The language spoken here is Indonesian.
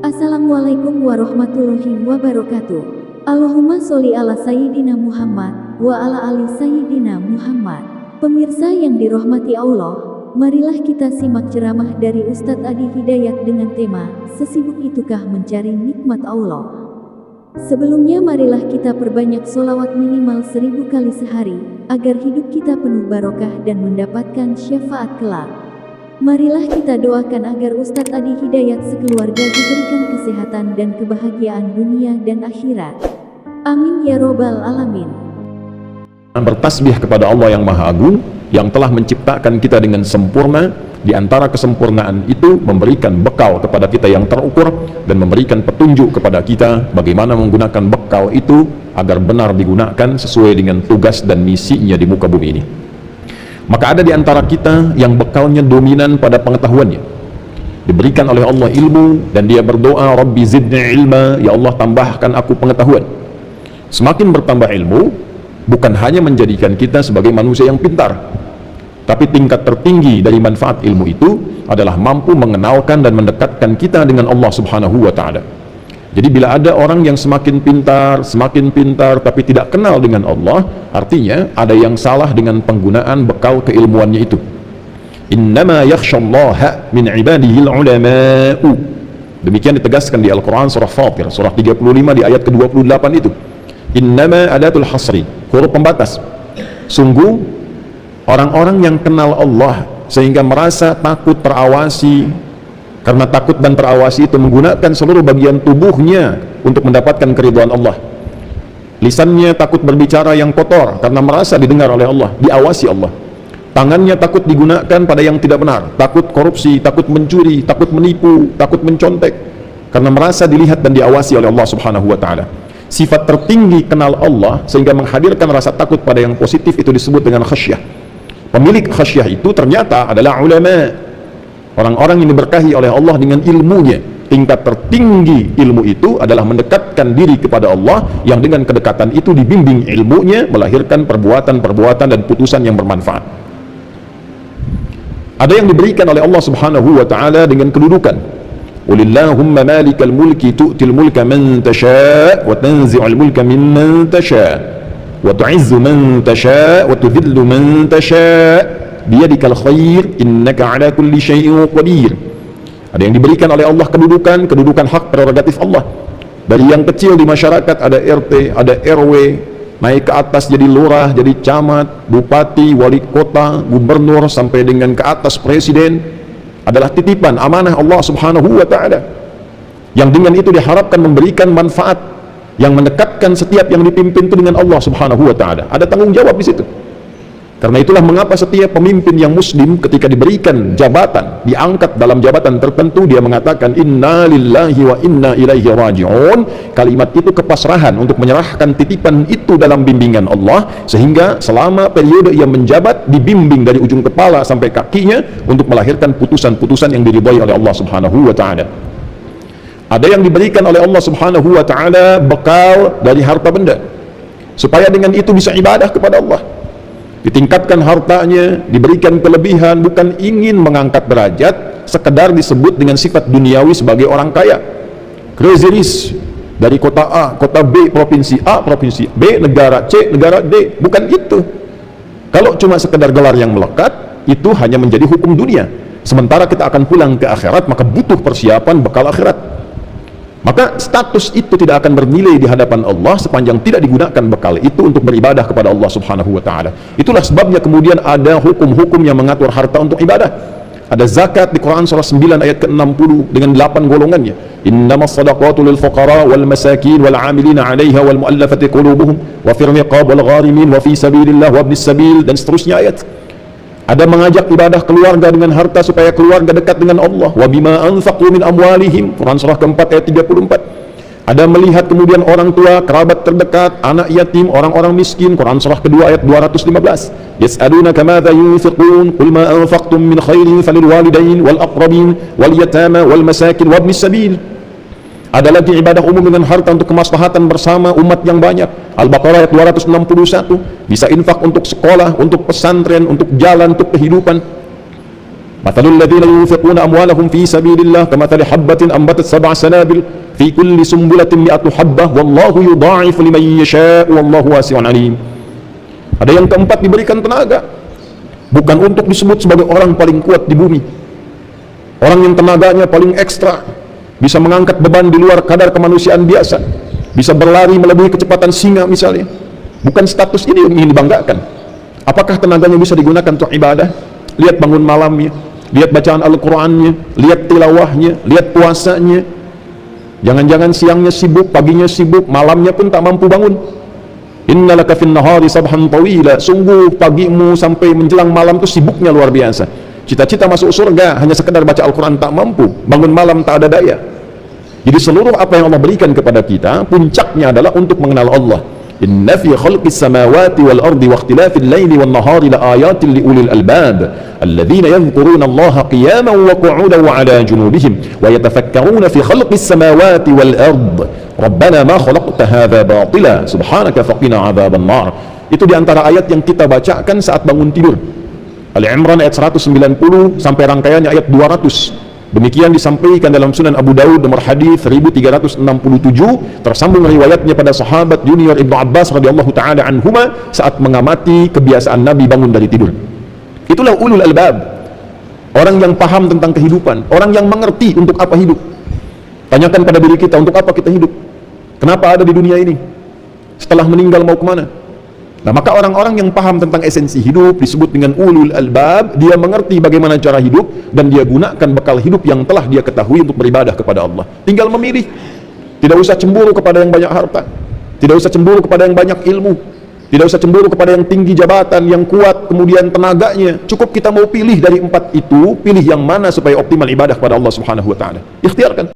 Assalamualaikum warahmatullahi wabarakatuh. Allahumma sholli ala Sayyidina Muhammad wa ala ali Sayyidina Muhammad. Pemirsa yang dirahmati Allah, marilah kita simak ceramah dari Ustadz Adi Hidayat dengan tema "Sesibuk itukah mencari nikmat Allah?". Sebelumnya marilah kita perbanyak sholawat minimal 1000 kali sehari, agar hidup kita penuh barokah dan mendapatkan syafaat kelak. Marilah kita doakan agar Ustadz Adi Hidayat sekeluarga diberikan kesehatan dan kebahagiaan dunia dan akhirat. Amin ya robbal alamin. Bertasbih kepada Allah yang Maha Agung, yang telah menciptakan kita dengan sempurna. Di antara kesempurnaan itu memberikan bekal kepada kita yang terukur dan memberikan petunjuk kepada kita bagaimana menggunakan bekal itu agar benar digunakan sesuai dengan tugas dan misinya di muka bumi ini. Maka ada di antara kita yang bekalnya dominan pada pengetahuannya, diberikan oleh Allah ilmu dan dia berdoa, Rabbi zidni ilma, ya Allah tambahkan aku pengetahuan. Semakin bertambah ilmu bukan hanya menjadikan kita sebagai manusia yang pintar, tapi tingkat tertinggi dari manfaat ilmu itu adalah mampu mengenalkan dan mendekatkan kita dengan Allah Subhanahu wa Ta'ala. Jadi bila ada orang yang semakin pintar tapi tidak kenal dengan Allah, artinya ada yang salah dengan penggunaan bekal keilmuannya itu. Innama yakhshallaha min ibadihil ulama'u. Demikian ditegaskan di Al-Quran surah Fatir, surah 35 di ayat ke-28 itu. Innama adatul hasri, huruf pembatas. Sungguh orang-orang yang kenal Allah sehingga merasa takut terawasi, karena takut dan terawasi itu menggunakan seluruh bagian tubuhnya untuk mendapatkan keridhaan Allah. Lisannya takut berbicara yang kotor karena merasa didengar oleh Allah, diawasi Allah. Tangannya takut digunakan pada yang tidak benar, takut korupsi, takut mencuri, takut menipu, takut mencontek, karena merasa dilihat dan diawasi oleh Allah Subhanahu wa Ta'ala. Sifat tertinggi kenal Allah sehingga menghadirkan rasa takut pada yang positif itu disebut dengan khasyah. Pemilik khasyah itu ternyata adalah ulama, orang-orang yang diberkahi oleh Allah dengan ilmunya. Tingkat tertinggi ilmu itu adalah mendekatkan diri kepada Allah, yang dengan kedekatan itu dibimbing ilmunya melahirkan perbuatan-perbuatan dan putusan yang bermanfaat. Ada yang diberikan oleh Allah Subhanahu wa Ta'ala dengan kedudukan. Qulillahumma malikal mulki tu'til mulka man tasha' wa tanzi'ul mulka mimman tasha' wa tu'izzu man tasha' wa tudhillu man tasha' biyadikal khair innaka ala kulli syai'in qadir. Ada yang diberikan oleh Allah kedudukan hak prerogatif Allah. Dari yang kecil di masyarakat ada RT, ada RW, naik ke atas jadi lurah, jadi camat, bupati, wali kota, gubernur, sampai dengan ke atas presiden, adalah titipan amanah Allah Subhanahu wa Ta'ala, yang dengan itu diharapkan memberikan manfaat yang mendekatkan setiap yang dipimpin itu dengan Allah Subhanahu wa Ta'ala. Ada tanggung jawab di situ. Karena itulah mengapa setiap pemimpin yang muslim ketika diberikan jabatan, diangkat dalam jabatan tertentu, dia mengatakan inna lillahi wa inna ilaihi raji'un. Kalimat itu kepasrahan untuk menyerahkan titipan itu dalam bimbingan Allah, sehingga selama periode ia menjabat dibimbing dari ujung kepala sampai kakinya untuk melahirkan putusan-putusan yang diridhai oleh Allah Subhanahu wa Ta'ala. Ada yang diberikan oleh Allah Subhanahu wa Ta'ala bekal dari harta benda, supaya dengan itu bisa ibadah kepada Allah. Ditingkatkan hartanya, diberikan kelebihan, bukan ingin mengangkat derajat, sekedar disebut dengan sifat duniawi sebagai orang kaya. Crazy rich, dari kota A, kota B, provinsi A, provinsi B, negara C, negara D, bukan itu. Kalau cuma sekedar gelar yang melekat, itu hanya menjadi hukum dunia. Sementara kita akan pulang ke akhirat, maka butuh persiapan bekal akhirat. Maka status itu tidak akan bernilai di hadapan Allah sepanjang tidak digunakan bekal itu untuk beribadah kepada Allah Subhanahu wa Ta'ala. Itulah sebabnya kemudian ada hukum-hukum yang mengatur harta untuk ibadah. Ada zakat di Quran surah 9 ayat ke-60 dengan 8 golongannya. Innamas sadaqatu lil fuqara wal masakin wal 'amilina 'alaiha wal mu'allafati qulubuhum wa fir riqab wal gharimin wa fi sabilillah wa ibnis sabil, dan seterusnya ayat. Ada mengajak ibadah keluarga dengan harta supaya keluarga dekat dengan Allah. Wa bima anfaqu min amwalihim, Quran surah keempat ayat 34. Ada melihat kemudian orang tua, kerabat terdekat, anak yatim, orang-orang miskin, Quran surah kedua ayat 215. Yas'alunaka madza yunfiqun qul ma anfaqtum min khairin falil walidain wal aqrabin wal yatama wal masakin wa ibnis sabil. Ada lagi ibadah umum dengan harta untuk kemaslahatan bersama umat yang banyak. Al-Baqarah ayat 261. Bisa infak untuk sekolah, untuk pesantren, untuk jalan, untuk kehidupan. Mathalul ladzina yunfiquna amwalahum fi sabilillah kamathali habbatin ambatat sab'a sanabil fi kulli sumbulatin mi'atu habbah wallahu yudha'ifu liman yasha'u wallahu wasi'un alim. Ada yang keempat, diberikan tenaga, bukan untuk disebut sebagai orang paling kuat di bumi, orang yang tenaganya paling ekstra, bisa mengangkat beban di luar kadar kemanusiaan biasa, bisa berlari melebihi kecepatan singa misalnya. Bukan status ini yang ingin dibanggakan. Apakah tenaganya bisa digunakan untuk ibadah? Lihat bangun malamnya, lihat bacaan Al-Qur'annya, lihat tilawahnya, lihat puasanya. Jangan-jangan siangnya sibuk, paginya sibuk, malamnya pun tak mampu bangun. Innalaka fin nahari sabhan tawila, sungguh pagimu sampai menjelang malam itu sibuknya luar biasa. Cita-cita masuk surga hanya sekedar baca Al-Quran tak mampu, bangun malam tak ada daya. Jadi seluruh apa yang Allah berikan kepada kita, puncaknya adalah untuk mengenal Allah. Inna fi khalqis samawati wal ardi wa ikhtilafil laili wan nahari la ayatin li ulil albab alladhina yadhkuruna Allaha qiyaman wa qu'udan wa 'ala junubihim wa yatafakkaruna fi khalqis samawati wal ard rabbana ma khalaqta hadha batila subhanaka faqina 'adzaban nar. Itu di antara ayat yang kita bacakan saat bangun tidur. Ali Imran ayat 190 sampai rangkaiannya ayat 200. Demikian disampaikan dalam Sunan Abu Daud nomor hadis 1367, tersambung riwayatnya pada sahabat junior Ibnu Abbas radhiyallahu taala anhuma saat mengamati kebiasaan Nabi bangun dari tidur. Itulah ulul albab, orang yang paham tentang kehidupan, orang yang mengerti untuk apa hidup. Tanyakan pada diri kita, untuk apa kita hidup? Kenapa ada di dunia ini? Setelah meninggal mau kemana? Nah, maka orang-orang yang paham tentang esensi hidup disebut dengan ulul albab. Dia mengerti bagaimana cara hidup dan dia gunakan bekal hidup yang telah dia ketahui untuk beribadah kepada Allah. Tinggal memilih. Tidak usah cemburu kepada yang banyak harta, tidak usah cemburu kepada yang banyak ilmu, tidak usah cemburu kepada yang tinggi jabatan, yang kuat kemudian tenaganya. Cukup kita mau pilih dari empat itu, pilih yang mana supaya optimal ibadah kepada Allah Subhanahu wa taala. Ikhtiarkan.